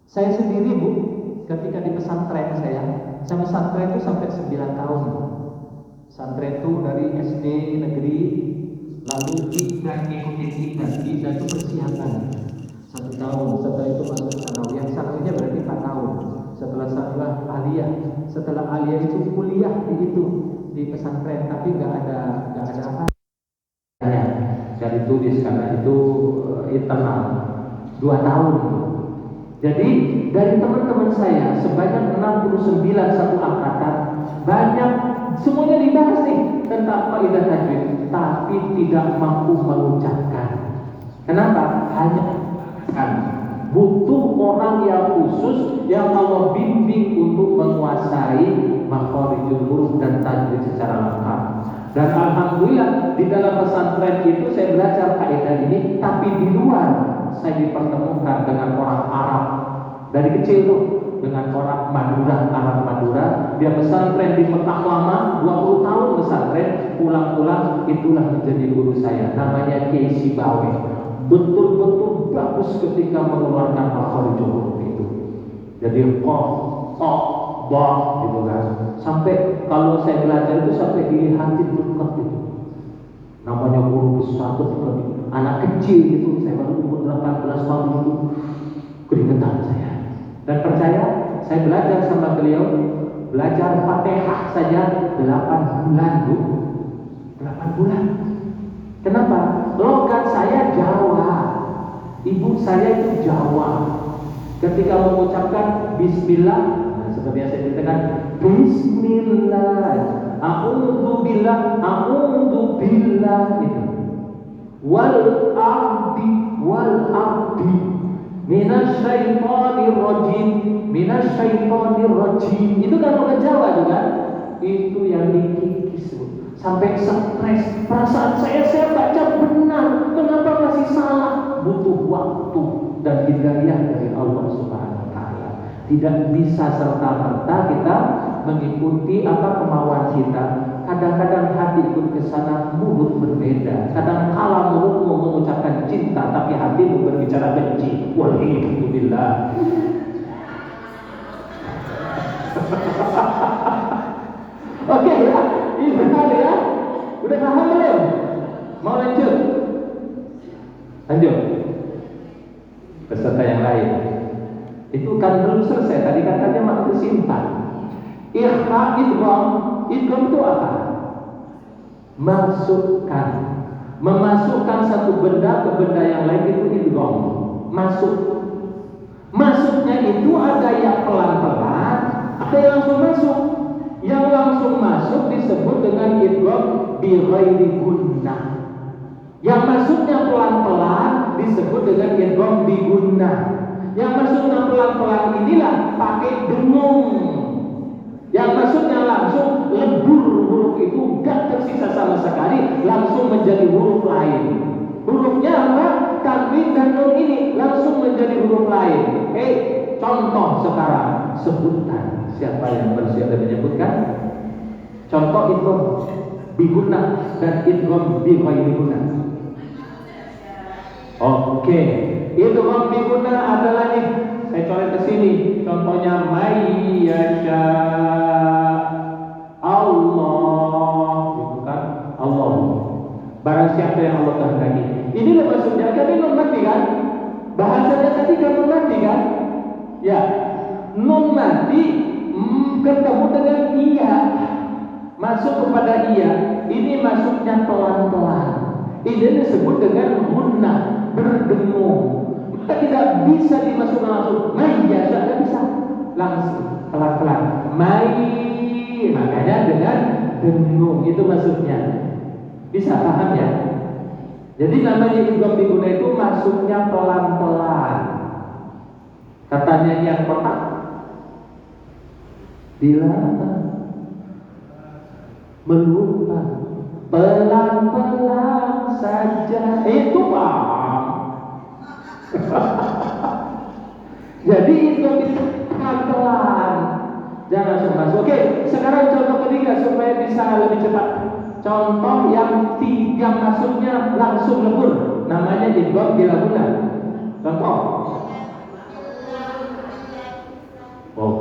Saya sendiri Bu, ketika di pesantren saya pesantren itu sampai 9 tahun. Pesantren itu dari SD negeri, lalu kita ikuti kita itu persiapan 1 tahun. Setelah itu masuk sanawiyah, sanawiyahnya berarti 4 tahun. Setelah sanawiyah aliyah, setelah aliyah itu kuliah di pesantren, tapi nggak ada apa ya, dari tulis karena itu internal 2 tahun. Jadi dari teman-teman saya sebanyak 69 satu angkatan, banyak semuanya dibahas nih tentang kaidah tajwid, tapi tidak mampu mengucapkan. Kenapa? Hanya kan butuh orang yang khusus yang Allah bimbing untuk menguasai makharijul huruf dan tajwid secara lengkap. Dan alhamdulillah di dalam pesantren itu saya belajar kaidah ini, tapi di luar saya dipertemukan dengan orang Arab dari kecil tuh, dengan orang Madura, Arab Madura. Dia pesantren di Mekah lama, 20 tahun pesantren, pulang-pulang itulah menjadi guru saya, namanya Kiai Sibawe. Betul-betul bagus ketika mengeluarkan makharijul huruf itu. Jadi qaf, ta, ba gitu kan. Sampai kalau saya belajar itu sampai dilihatin dekat itu. Namanya guru besar betul, anak kecil gitu, saya baru umur 18 tahun itu keringetan saya. Dan percaya, saya belajar sama beliau, belajar Fatihah saja 8 bulan Bu. 8 bulan. Kenapa? Logat saya Jawa, ibu saya itu Jawa. Ketika mengucapkan Bismillah, seperti yang saya ceritakan, Bismillah, a'udzu billah itu. Wal ardi minasyaitonir rajim. Itu kan logat Jawa juga. Itu yang dikikis sampai stres. Perasaan saya baca benar, kenapa masih salah? Butuh waktu dan hidayah dari Allah Subhanahu wa taala. Tidak bisa serta-merta kita mengikuti apa kemauan kita. Kadang-kadang hati ikut ke sana, mulut berbeda. Kadang kala mulutmu mengucapkan cinta, tapi hatimu berbicara benci. Walhamdulillah. Oke ya, ini benar ya. Udah paham belum? Mau lanjut? Lanjut. Peserta yang lain. Itu kan belum selesai. Tadi katanya mak tersimpan. Ikhfa, idgham itu apa? Memasukkan satu benda ke benda yang lain, itu idgham. Masuknya itu ada yang pelan-pelan, ada yang langsung masuk. Yang langsung masuk disebut dengan idgham bi ghairi gunnah. Yang masuknya pelan-pelan disebut dengan idgham bi gunnah. Yang masuknya pelan-pelan inilah pakai dengung. Yang masuknya langsung lebur, huruf itu gak tersisa sama sekali, langsung menjadi huruf lain. Hurufnya apa? Tanwin dan nun ini langsung menjadi huruf lain. Contoh sekarang, sebutan. Siapa yang bersiap dan menyebutkan? Contoh idgham biguna dan idgham bi ghairi guna. Oke, idgham biguna adalah nih, saya coret ke sini. Contohnya mayyasha Allah, gitu kan? Allah. Barang siapa yang Allah kehendaki. Inilah maksudnya, kan ini nun mati kan? Bahasanya tadi kan nun mati kan? Ya, nun mati ketemu dengan iya, masuk kepada iya. Ini masuknya pelan-pelan. Ini disebut dengan gunnah, berdengung. Maka tidak bisa dimasukkan langsung. Mayyasha tidak bisa langsung, pelan-pelan. Makanya dengan dengung itu maksudnya. Bisa paham ya? Jadi namanya idgham biguna itu masuknya pelan-pelan. Katanya yang kotak, bila melupa pelan-pelan saja, itu paham. Jadi itu pelan-pelan, jangan langsung masuk. Oke, sekarang contoh ketiga supaya bisa lebih cepat. Contoh yang 3 masuknya langsung lebur, namanya idgham bila guna. Contoh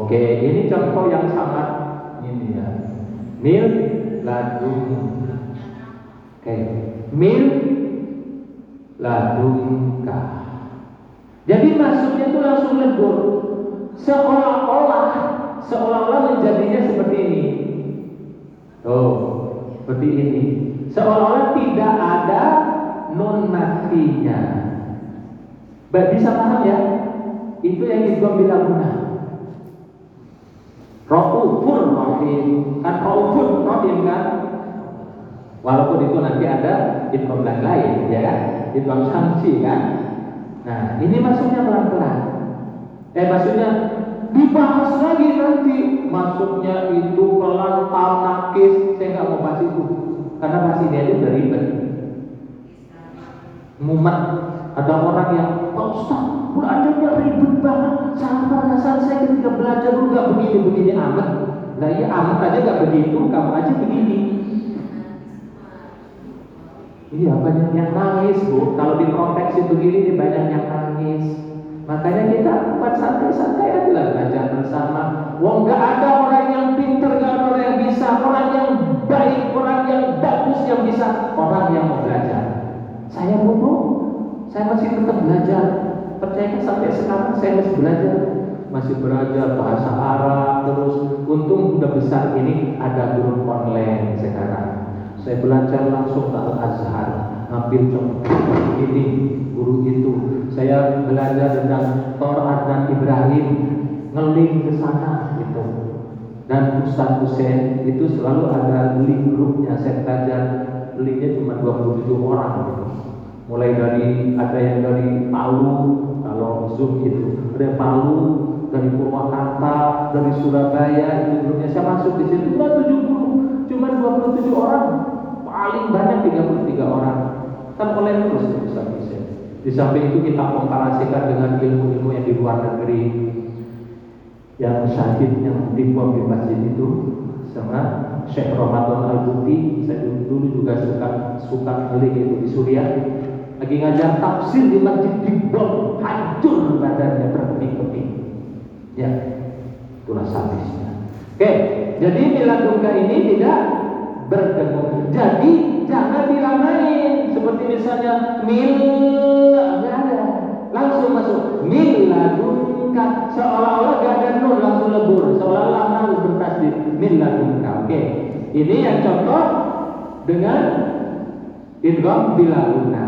Oke, ini contoh yang sangat ini ya. Mil ladunka. Oke, mil ladunka. Jadi maksudnya itu langsung lebur. Seolah-olah menjadinya seperti ini. Oh, seperti ini. Seolah-olah tidak ada nun nafinya. Bisa paham ya? Itu yang idgham bila guna. Raufur rahim. Kan raufur rahim kan? Walaupun itu nanti ada idgham lain, ya kan? Idgham syamsi kan? Nah, ini masuknya pelan-pelan. Maksudnya dibahas lagi nanti. Masuknya itu pelan, tam, nakis. Saya nggak mau bahas itu, karena bahas ini aja udah ribet. Mumat. Ada orang yang, Pak Ustaz, belajarnya ribet banget. Sama perasaan saya ketika belajar dulu nggak begini-begini amat. Nah iya amat aja nggak begitu, kamu aja begini. Iya banyak yang nangis bu. Kalau diproteksi begini banyak yang nangis. Makanya kita buat santai-santai aja lah belajar bersama. Wong nggak ada orang yang pintar, nggak ada orang yang bisa, orang yang baik, orang yang bagus yang bisa, orang yang mau belajar. Saya bodoh. Saya masih tetap belajar. Percayakan sampai sekarang saya masih belajar bahasa Arab. Terus untung udah besar ini ada guru online sekarang. Saya belajar langsung ke Al-Azhar, ngambil contoh ini, guru itu. Saya belajar tentang Torah dan Ibrahim, ngeling ke sana gitu. Dan Ustaz Hussein itu selalu ada link grupnya. Saya belajar linknya cuma 27 orang gitu. Mulai dari ada yang dari Palu, kalau Zoom itu ada Palu, dari Purwakarta, dari Surabaya, itu grupnya saya masuk di situ cuma 70, cuma 27 orang, paling banyak 33 orang. Kan oleh terus Ustaz Hussein. Di samping itu kita komparasikan dengan ilmu-ilmu yang di luar negeri, yang syahid yang dibuat di masjid itu sama Syekh Ramadan Al-Buti. Saya dulu juga suka ngelik itu di Suriah. Lagi ngajar tafsir di masjid dibom, hancur badannya berkeping-keping. Ya, itulah sadisnya. Oke, jadi miladunka ini tidak berdengung. Jadi jangan dilamain. Seperti misalnya enggak ada. Langsung masuk miladunka. Seolah-olah gak ada nun, langsung lebur. Seolah-olah harus bertasdid miladunka. Oke, ini yang contoh dengan idgham bila guna.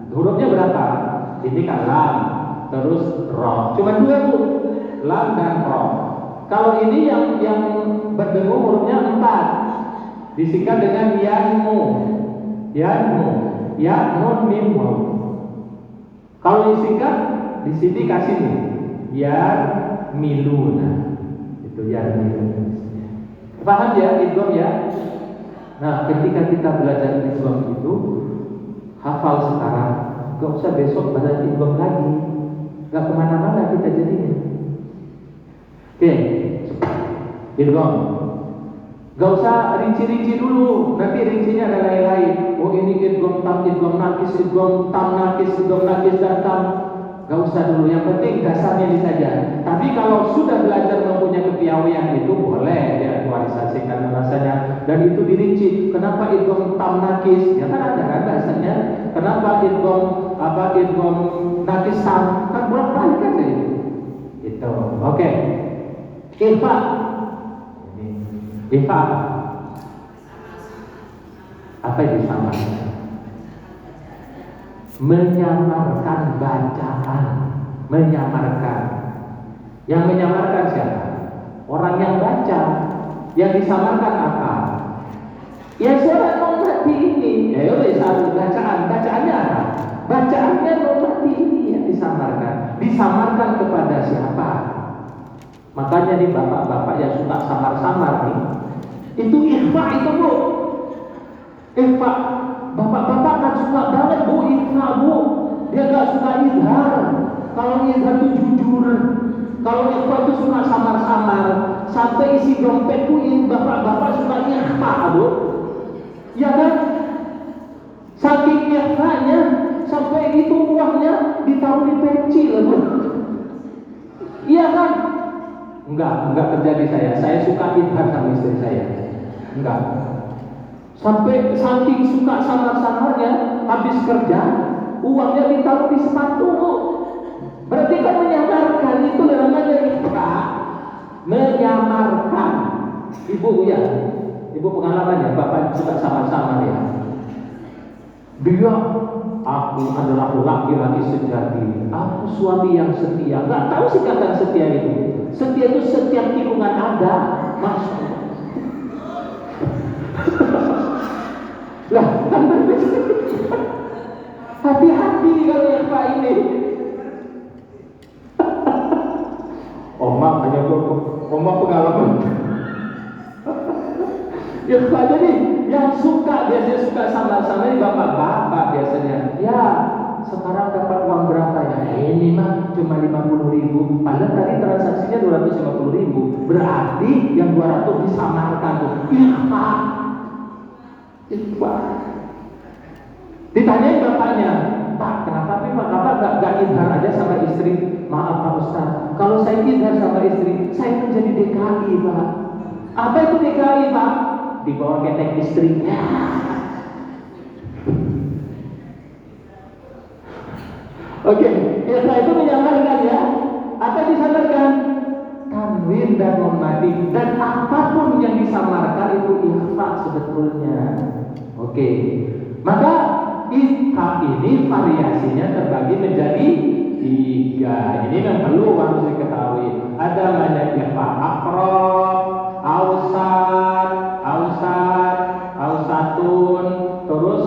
Hurufnya berapa? Ini kan lam, terus roh. Cuma 2 bu, lam dan roh. Kalau ini yang berdengung hurufnya 4. Disingkat dengan yanmu, ya nun mim waw. Kalau disingkat di sini kasih nih, ya miluna, itu ya miluna. Paham ya idgham ya? Nah, ketika kita belajar idgham itu, hafal sekarang, gak usah besok pada idgham lagi, gak kemana-mana kita jadinya. Oke, idgham. Gak usah rinci-rinci dulu, nanti rincinya ada lain-lain. Oh ini idgham tam, idgham nakis, idgham tam nakis, idgham nakis dan tam. Gak usah dulu, yang penting dasarnya ini saja. Tapi kalau sudah belajar mempunyai kepiawaian itu boleh diaktualisasikan rasanya. Dan itu dirinci, kenapa idgham tam nakis? Ya kan ada kan bahasanya. Kenapa idgham nakis tam? Kan bolak-balik kan itu. Itu. Oke. Ikhfa. Ikhfa apa itu sama? Menyamarkan bacaan, menyamarkan. Yang menyamarkan siapa? Orang yang baca. Yang disamarkan apa? Ya surat nomati ini. Ya udah satu bacaannya apa? Bacaannya nomati ini yang disamarkan. Disamarkan kepada siapa? Makanya nih bapak-bapak yang suka samar-samar nih, itu ikhfa itu bu. Ikhfa. Bapak-bapak kan suka banget bu ikhfa bu. Dia gak suka izhar. Kalau izhar itu jujur. Kalau ikhfa itu suka samar-samar. Sampai isi dompet bu, bapak-bapak suka ikhfa bu. Ya kan? Saking ikhfanya sampai itu uangnya ditaruh di peci bu. Iya kan? Enggak terjadi saya. Saya suka idhar sama istri saya. Enggak. Sampai saking suka samar-samarnya, habis kerja, uangnya ditaruh di sepatu. Berarti kan menyamarkan, itu namanya ikhfa. Menyamarkan. Ibu ya, ibu pengalaman ya, bapak suka samar-samar ya. Dia, aku adalah laki-laki sejati, aku suami yang setia. Nggak tahu singkatan setia itu. Setia itu setiap tikungan ada. Maksudnya lah, kan berbeda. Hati-hati kalau yang Pak ini. Oma pengalaman. Ya Pak, jadi yang biasanya suka sama-sama ini bapak-bapak biasanya. Ya, sekarang dapat uang berapa ya? Ini mah cuma 50.000. Padahal tadi transaksinya 250.000. Berarti yang 200 disamarkan tuh. Ikhfa. Ditanyain bapaknya, Pak, kenapa sih Pak? Kenapa gak idhar aja sama istri? Maaf Pak Ustaz, kalau saya idhar sama istri, saya menjadi DKI Pak. Apa itu DKI Pak? Di bawah ketek istrinya. Oke, ikhfa itu menyamarkan ya. Apa disamarkan? Tanwin dan normatif. Dan apapun yang disamarkan itu ikhfa sebetulnya. Oke, maka ikhfa ini variasinya terbagi menjadi 3. Ini yang perlu harus diketahui. Ada namanya ikhfa aqrab, ausatun, terus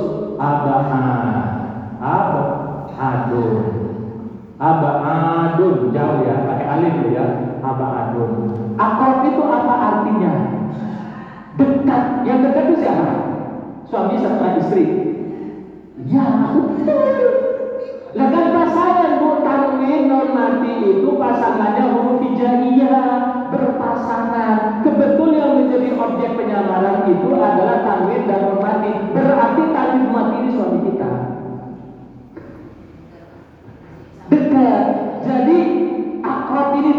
abadun, jauh ya, pakai alif ya, abadun. Aqrab itu apa artinya? Dekat. Yang dekat itu siapa? Suami sama istri. Ya, betul. Lah kan pasangan tanwin normatif itu pasangannya huruf hijaiyah, berpasangan. Kebetul yang menjadi objek penyamaran itu adalah tanwin dan normatif. Berarti tanwin normatif ini suami kita. Dekat. Jadi akrab ini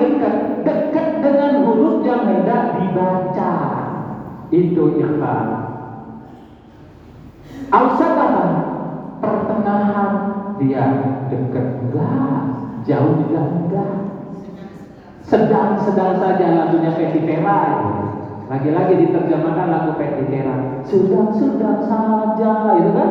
dekat dengan huruf yang hendak dibaca. Itu ikhfa. Ausat apa? Pertengahan. Dia dekat enggak, jauh juga enggak, sedang saja. Lagunya Petivera itu. Lagi-lagi diterjemahkan lagu Petivera, sedang saja, itu kan.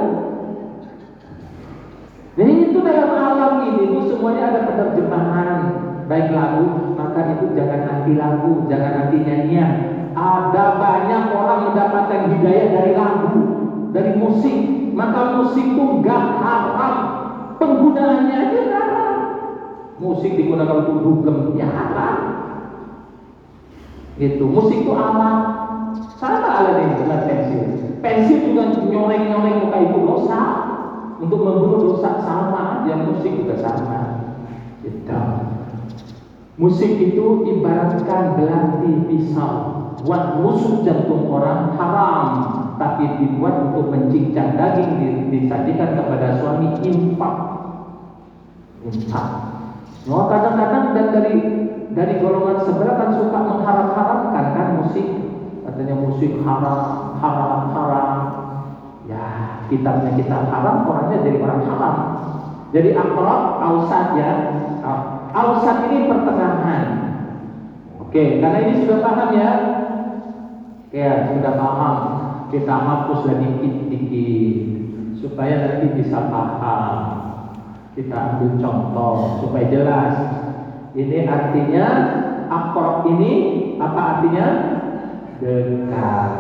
Jadi itu dalam alam ini itu semuanya ada penerjemahan. Baik lagu, maka itu jangan anti lagu, jangan anti nyanyian. Ada banyak orang mendapatkan hidayah dari lagu, dari musik. Maka musik itu enggak haram, penggunaannya aja haram. Musik digunakan untuk dugem, ya haram. Gitu. Musik itu alat. Sama alat ini dengan pensil. Pensil juga nyoreng-nyoreng muka ibu dosa. Untuk membunuh dosa sama, yang musik juga sama. Gitu. Musik itu ibaratkan belati pisau buat musuh jantung orang, haram, tapi dibuat untuk mencincang daging, disajikan kepada suami, infak. Nah, kadang-kadang dan dari golongan sebelah kan suka mengharam-haramkan kan musik, katanya musik haram. Ya, kitabnya kitab haram, orangnya jadi orang haram. Jadi aqrab, ausat ya. Ausat ini pertengahan. Oke, karena ini sudah paham ya. Ya, sudah paham. Kita hapus lagi dikit-dikit supaya nanti bisa paham. Kita ambil contoh supaya jelas. Ini artinya aqrab ini apa artinya? Dekat.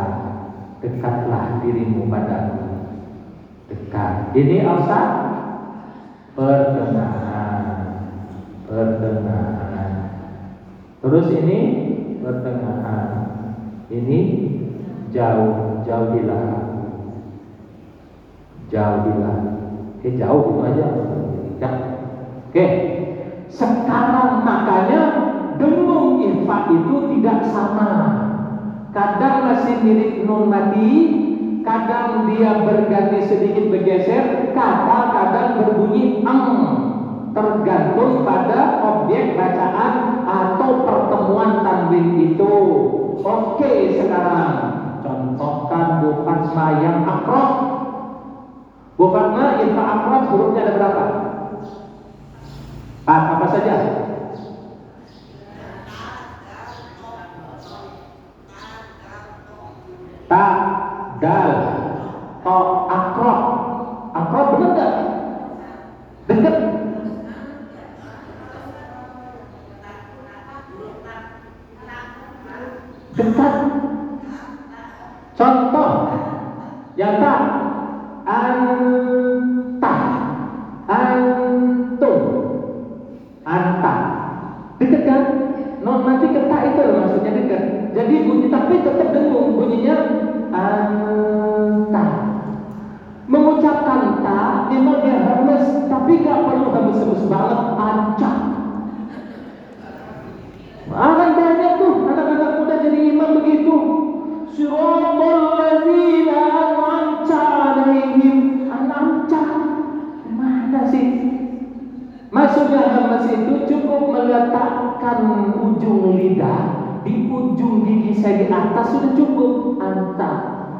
Dekatlah dirimu padaku. Dekat. Ini ausat pertengahan. Terus ini pertengahan. Ini jauhilah. Jauh itu aja. Ya. Oke. Sekarang makanya dengung ikhfa itu tidak sama. Kadang masih mirip nun mati, kadang dia berganti sedikit bergeser, kadang berbunyi tergantung pada objek bacaan atau pertemuan tanda Oke, sekarang contohkan Bu Fatma yang akrab. Bu Fatma, irfa akrab hurufnya ada berapa? Apa saja? Ta, dal, to, akrab. Akrab benar nggak? Dekat. Dekat. Contoh yang tak, anta, antum, anta. Dekat kan? Non nanti kata itu loh maksudnya dekat. Jadi bunyi tapi tetap dengung bunyinya anta. Mengucapkan ta memang dia harus, tapi gak perlu habis-habis banget ancak. Akan banyak tuh anak-anak muda jadi imam begitu. Siratal ladzina an'amta 'alaihim. An'amta mana sih? Maksudnya hamas itu cukup meletakkan ujung lidah di ujung gigi saya di atas sudah cukup. Anta,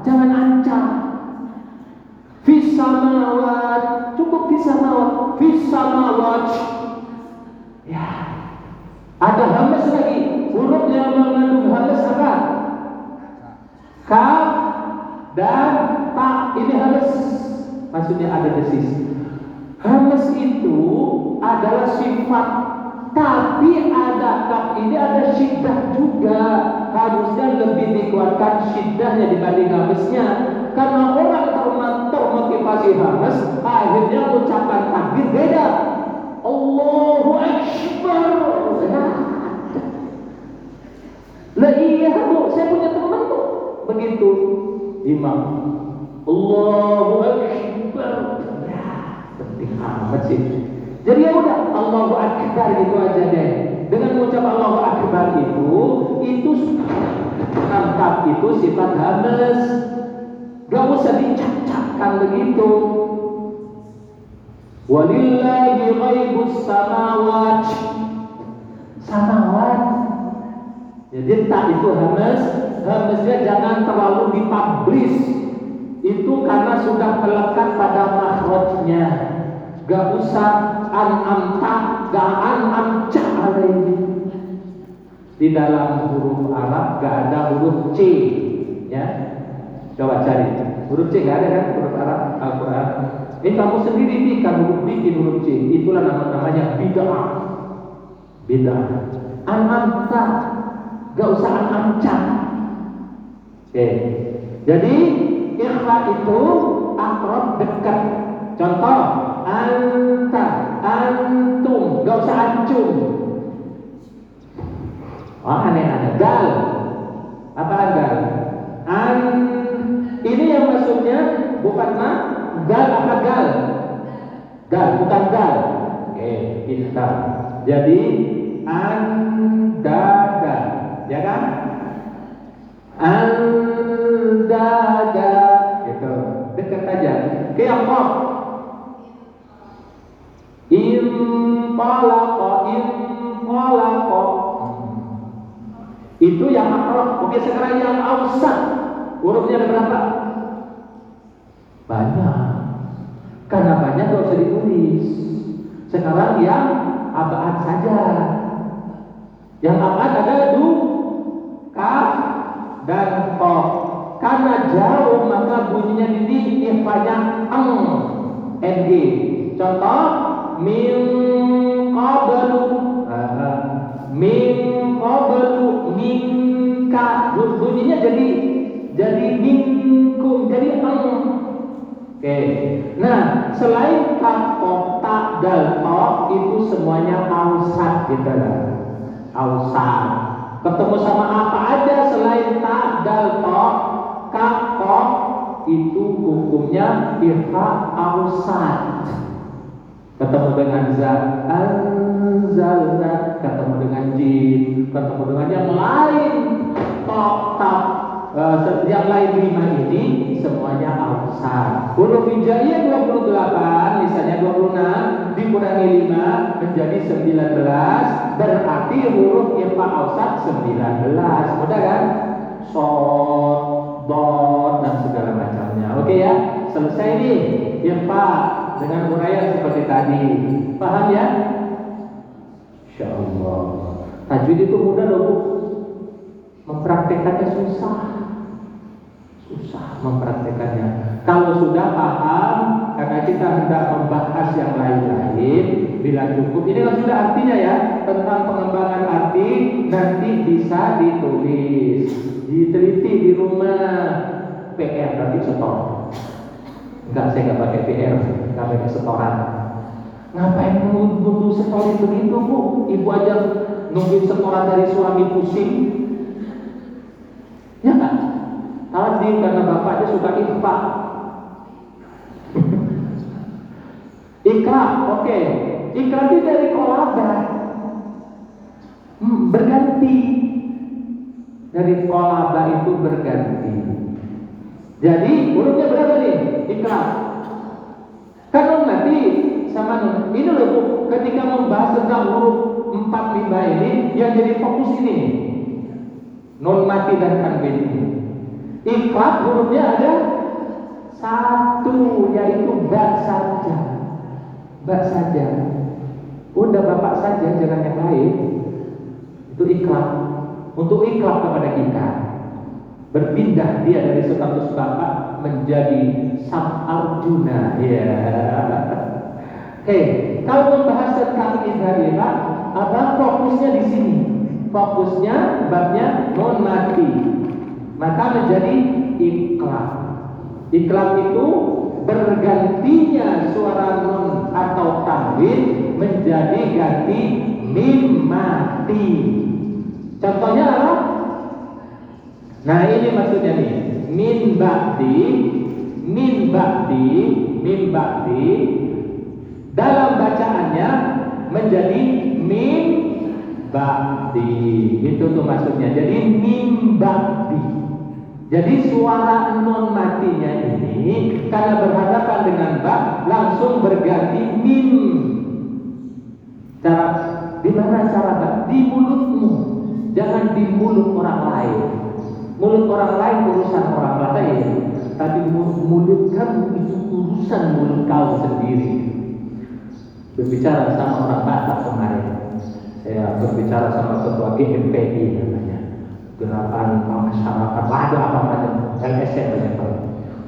jangan ancam. Fisamawat, cukup fisamawat. Fisamawat. Ya, ada hamas lagi. Huruf yang mengandung hamas apa? Kaf dan ta. Ini hamas, maksudnya ada desis. Hamas itu adalah sifat, tapi ada kaf ini ada syiddah juga. Harusnya lebih dikuatkan syiddahnya dibanding hamasnya. Karena orang termotivasi hamas, akhirnya ucapan takbir beda. Allahu Akbar. Lah iya Bu, saya punya teman tuh begitu imam. Allahu Akbar. Ya, penting amat sih. Jadi ya udah Allahu Akbar gitu aja deh. Dengan mengucap Allahu Akbar itu angkat itu sifat hamas. Gak usah dicap-capkan begitu. Walillahi ghaibus samawat. Samawat. Jadi tak itu hamas. Hamasnya jangan terlalu dipublish. Itu karena sudah melekat pada makhrajnya. Gak usah an-amta, gak an-amca alaihi. Di dalam huruf Arab gak ada huruf C, ya. Coba cari huruf C, gak ada kan huruf Arab Al-Quran. Kamu sendiri bikin huruf C. Itulah namanya bid'ah. Bid'ah. An-amta, gak usah an-amca. Oke. Jadi ikhfa itu akrab dekat. Contoh anta, antum, gak usah ancum. Oh aneh-aneh. Gal, apa gal? Ini yang maksudnya bukan gal apa gal? Gal, bukan gal. Oke, pintar. Jadi andada, ya kan? Andada, gitu. Dekat aja. Qiyamah. Impalaqa. Itu yang akrab. Oke, sekarang yang awsat. Hurufnya ada berapa? Banyak. Karena banyak gak usah ditulis. Sekarang yang abad saja. Yang abad ada kaf dan ko. Karena jauh maka bunyinya di ikhfanya ng. Contoh min qablu. Min qablu minka. Bunyinya jadi minkum, jadi Oke. Nah, selain kaf, ta, dal, to itu semuanya ausat gitu lah. Ausat. Ketemu sama apa aja selain ta, dal, to, kaf, to itu hukumnya ikhfa ausat. Ketemu dengan za, anzalna, ketemu dengan jim, ketemu dengan yang lain, to, ta. Yang lain 5 ini semuanya ausat. Huruf hijaiyah 28, misalnya 26 dikurangi 5 menjadi 19, berarti huruf ikhfa ausat 19. Mudah kan? Sod, Dod, dan segala macamnya. Oke ya, selesai nih. Ikhfa dengan uraian seperti tadi. Paham ya? Insya Allah. Tajwid itu mudah loh Bu. Mempraktekannya susah. Susah mempraktekannya. Kalau sudah paham, karena kita hendak membahas yang lain-lain, bila cukup. Ini kan sudah artinya ya, tentang pengembangan arti, nanti bisa ditulis, diteliti di rumah. PR nanti setor. Enggak, saya nggak pakai PR, nggak pakai setoran. Ngapain nunggu setorin begitu Bu? Ibu aja nungguin setoran dari suami pusing. Ya kan? Tadi karena bapaknya suka ikhfa. Ikra, oke. Ikra itu dari kolaba. Berganti. Dari kolaba itu berganti. Jadi hurufnya berapa nih? Ikra. Kan nanti sama nun. Ini loh Bu, ketika membahas tentang huruf 4, 5 ini, yang jadi fokus ini. Nun mati dan tanwin ini. Ikra hurufnya ada 1, yaitu ba saja. Ba saja. Udah Bapak saja, jangan yang lain. Itu ikra. Untuk ikra kepada kita, berpindah dia dari status Bapak menjadi Sam Arjuna. Ya. Oke, kalau membahas tentang izhar, apa fokusnya di sini? Fokusnya babnya nun mati. Maka menjadi ikrar. Ikrar itu bergantinya suara nun atau tanwin menjadi ganti mim mati. Contohnya apa? Nah ini maksudnya nih, min ba'di, min ba'di, min ba'di. Dalam bacaannya menjadi mim ba'di. Itu tuh maksudnya. Jadi mim ba'di. Jadi suara nun matinya ini karena berhadapan dengan ba langsung berganti mim. Cara di mana cara ba? Di mulutmu, jangan di mulut orang lain. Mulut orang lain urusan orang lain, tapi mulut kamu itu urusan mulut kau sendiri. Berbicara sama orang Batak kemarin, saya berbicara sama ketua GMPI namanya. Gerakan masyarakat ada apa macam LSM banyak banget.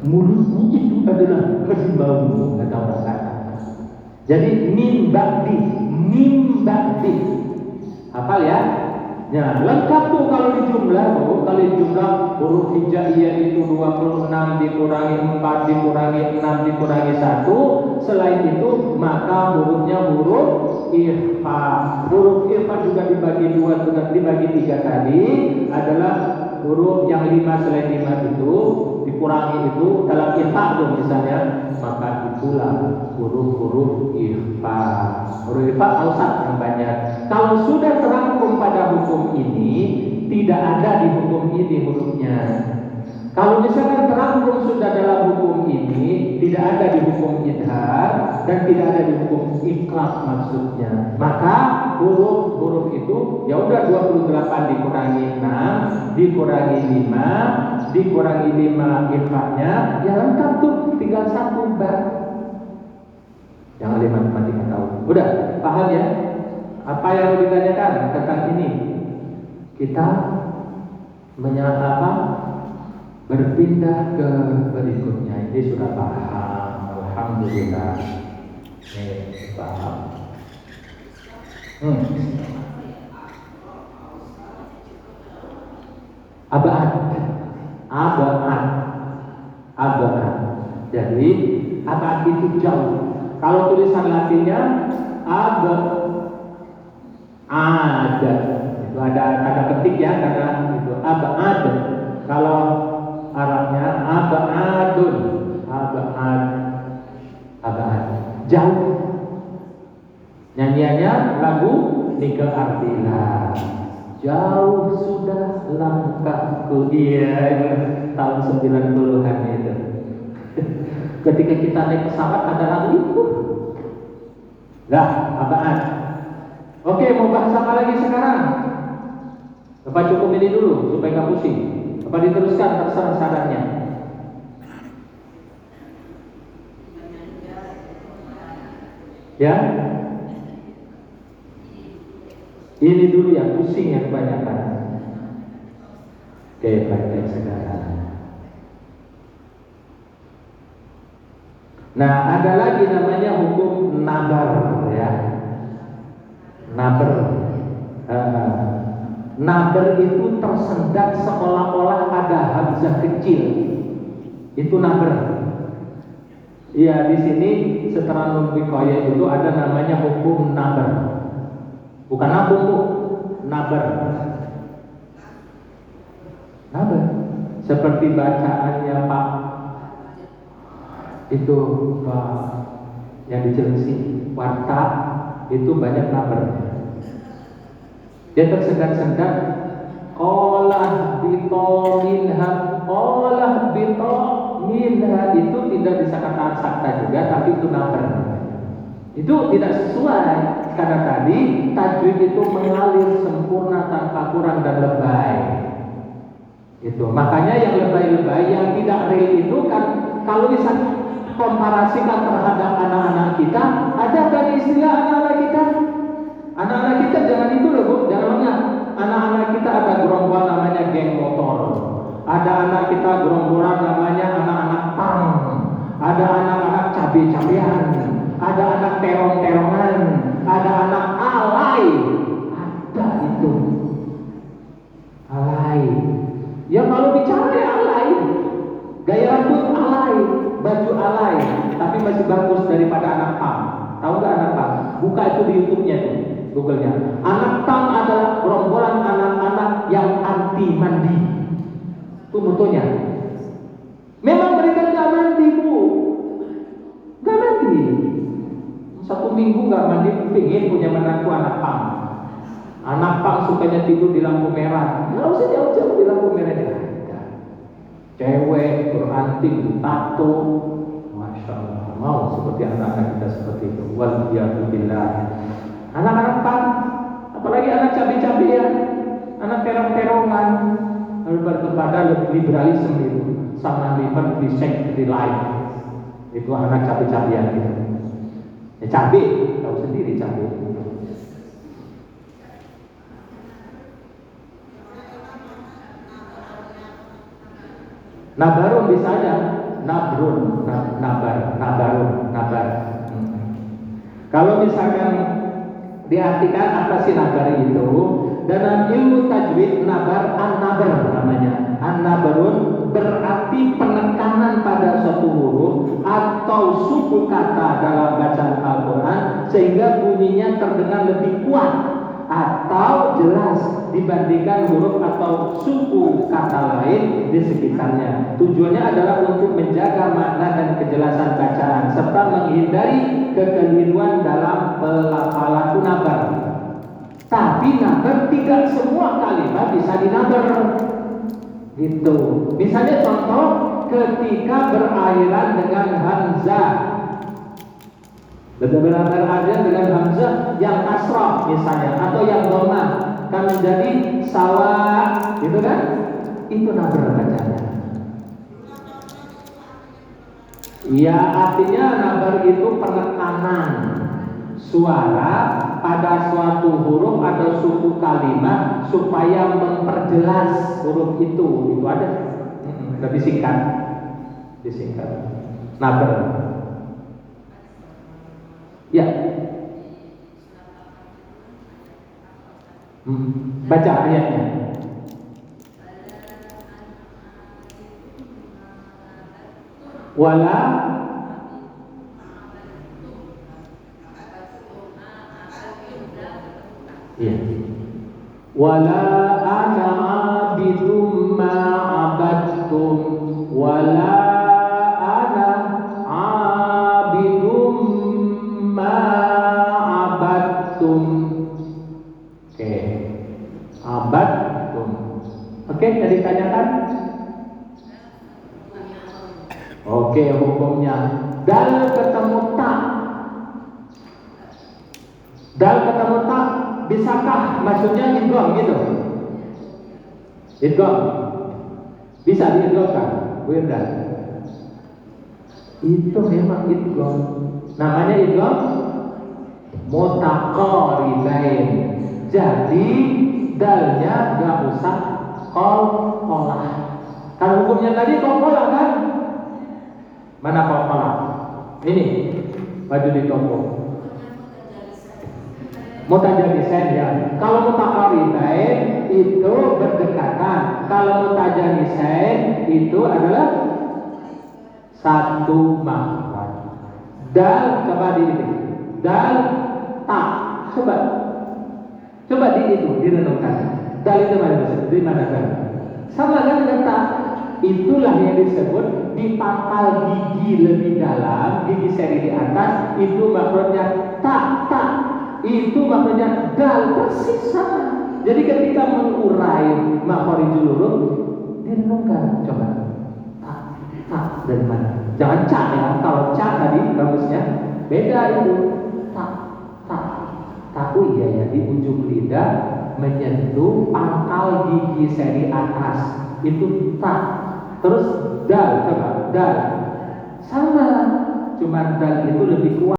Mulutmu itu adalah kerbaumu, kata orang kata. Jadi min ba'di, hafal ya? Ya, lengkap tuh kalau dijumlah tuh. Kalau dijumlah huruf hijaiyah itu 26 dikurangi 4 dikurangi 6 dikurangi 1. Selain itu maka hurufnya huruf ikhfa. Huruf ikhfa juga dibagi 2, juga dibagi 3 tadi adalah huruf yang 5 selain 5 itu dikurangi itu dalam ikhfa tuh misalnya, maka itulah huruf-huruf ikhfa. Huruf ikhfa ausat yang banyak. Kalau sudah terangkum pada hukum ini, tidak ada di hukum ini hurufnya. Kalau misalkan terangkum sudah dalam hukum ini, tidak ada di hukum idhar dan tidak ada di hukum ikhlas maksudnya. Maka huruf-huruf itu ya udah 28 dikurangi 6 dikurangi 5 dikurangi 5 ikhlasnya, ya lengkap tuh, tinggal 1 ba. Jangan matematika tahu. Udah paham ya? Apa yang mau ditanyakan tentang ini? Kita berpindah ke berikutnya. Ini sudah paham, alhamdulillah. Paham. Abad. Jadi abad itu jauh. Kalau tulisan Latinnya ada itu ada tanda petik ya, karena itu abad. Kalau Arabnya abadun, abad jauh. Nyanyiannya lagu Nike Ardila, jauh sudah langkahku. Iya, tahun 90-an itu. Ketika kita naik pesawat ada lagu itu. Lah, abad. Oke, mau bahas apa lagi sekarang? Bapak cukup ini dulu supaya nggak pusing. Apa diteruskan terserah sadarnya? Ya, ini dulu ya, pusing yang kebanyakan. Oke, baik-baik sekarang. Nah, ada lagi namanya hukum nabar, ya. Nabar. Nabar itu tersendat seolah-olah ada hamzah kecil. Itu nabar. Iya, di sini setelah Numbikoya itu ada namanya hukum nabar. Bukan nabung, Bu. Nabar. Nabar. Seperti bacaannya Pak itu Pak yang di Cilengsi, Warta, itu banyak nabar. Dia tersendat-sendat. Olah bito minha itu tidak bisa kata sakta juga, tapi itu nabar. Itu tidak sesuai karena tadi tajwid itu mengalir sempurna tanpa kurang dan lebay. Itu makanya yang lebay-lebay, yang tidak real itu kan kalau misalnya komparasikan terhadap anak-anak kita, ada kan istilah anak-anak kita? Anak-anak kita jangan itu loh, Bu, jangan lengah. Anak-anak kita ada gerombolan namanya geng motor. Ada anak kita gerombolan namanya anak-anak pang. Ada anak-anak cabe-cabean. Ada anak terong-terongan. Ada anak alay. Ada itu. Alay. Ya kalau bicara ya alay. Gaya rambut alay, baju alay, tapi masih bagus daripada anak pang. Tahu nggak anak pang? Buka itu di YouTube-nya tuh. Google-nya. Anak pang adalah gerombolan anak-anak yang anti mandi. Itu motonya. Memang mereka nggak mandi, Bu. Nggak mandi. 1 minggu nggak mandi, pengen punya menantu anak pang. Anak pang sukanya tidur di lampu merah. Nggak usah jauh-jauh di lampu merah dia. Cewek beranting, tato, masya Allah. Mau seperti anak-anak kita seperti itu. Waliyahillah. Anak-anak pang, apalagi anak cabai-cabian, anak terong-terongan, berkepada liberalisme itu, sama liberty security life. Itu anak cabai-cabian itu. Ya cabai, tahu sendiri cabai. Nabarun bisa aja, nabrun, nabar. Kalau misalkan diartikan apa sih nabar itu? Dalam ilmu tajwid nabar an-nabar namanya. An-nabarun berarti penekanan pada suatu huruf atau suku kata dalam bacaan Al-Quran sehingga bunyinya terdengar lebih kuat atau jelas dibandingkan huruf atau suku kata lain di sekitarnya. Tujuannya adalah untuk menjaga makna dan kejelasan bacaan serta menghindari kekeliruan dalam pelafalan nabar. Tapi nabar tidak semua kalimat bisa dinabar. Gitu. Misalnya contoh ketika berakhiran dengan hamzah. Benar-benar ada dengan hamzah yang kasrah misalnya atau yang dhammah kan menjadi sawa, gitu kan? Itu nabar bacanya. Ya artinya nabar itu penekanan suara pada suatu huruf atau suku kalimat supaya memperjelas huruf itu ada. Lebih singkat, disingkat. Nabar. Ya. Baca ayatnya. Wala ya. Wala ana abidum ma abadtum wala ana abidum ma abadtum. Oke. Abadtum. Oke, tadi tanyakan. Oke, hukumnya dal ketemu tak. Dal ketemu tak, bisakah maksudnya idgham gitu? Idgham. Bisa diidghamkan, Bu Irda? Itu memang idgham. Namanya idgham mutaqaribain. Jadi dalnya nggak usah qalqalah. Kalau hukumnya tadi qalqalah kan? Mana qalqalah? Ini baju di toko. Mutajanisain ya. Kalau mutaqaribain itu berdekatan. Kalau mutajanisain itu adalah satu makhraj. Dal coba di ini. Dal tak. Coba di itu direnungkan. Dal itu mana? Di mana dal? Sama kan dengan tak. Itulah yang disebut di pangkal gigi lebih dalam, gigi seri di atas itu makhrajnya tak. Itu maknanya dal, persis sama. Jadi ketika mengurai makharijul huruf direnungkan, coba tak dari mana? Jangan cak ya. Kalau cak tadi bagusnya beda itu. Tak. Iya ya, di ujung lidah menyentuh pangkal gigi seri atas itu tak. Terus dal, coba dal sama. Cuma dal itu lebih kuat.